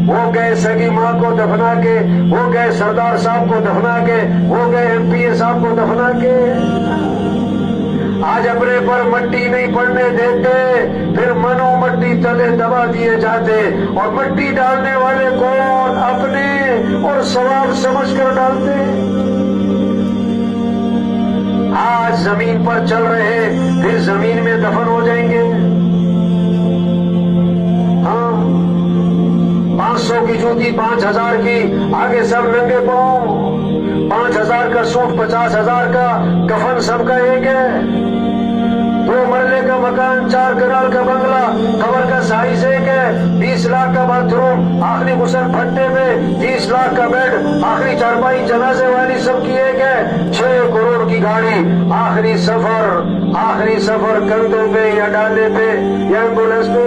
वो गए सगी माँ को दफना के, वो गए सरदार साहब को दफना के, वो गए एमपीए साहब को दफना के। आज अपने पर मट्टी नहीं पड़ने देते, फिर मनो मट्टी तले दबा दिए जाते, और मट्टी डालने वाले कौन? अपने, और सवाब समझकर डालते। आज जमीन पर चल रहे, फिर जमीन में दफन हो जाएंगे। हाँ, 500 की जूती 5000 की, आगे सब नंगे पांव। 5000 का सूट, 50,000 का कफन, सबका एक है। 2 मरले का मकान, 4 कनाल का बंगला, कबर का साइज एक है। 20 लाख का बाथरूम, आखिरी गुसल भट्टे में। 30 लाख का बेड, आखिरी चारपाई जनाजे वाली सबकी एक है। 6 करोड़ की गाड़ी, आखिरी सफर कंधों पे या डाले पे या एम्बुलेंस पे।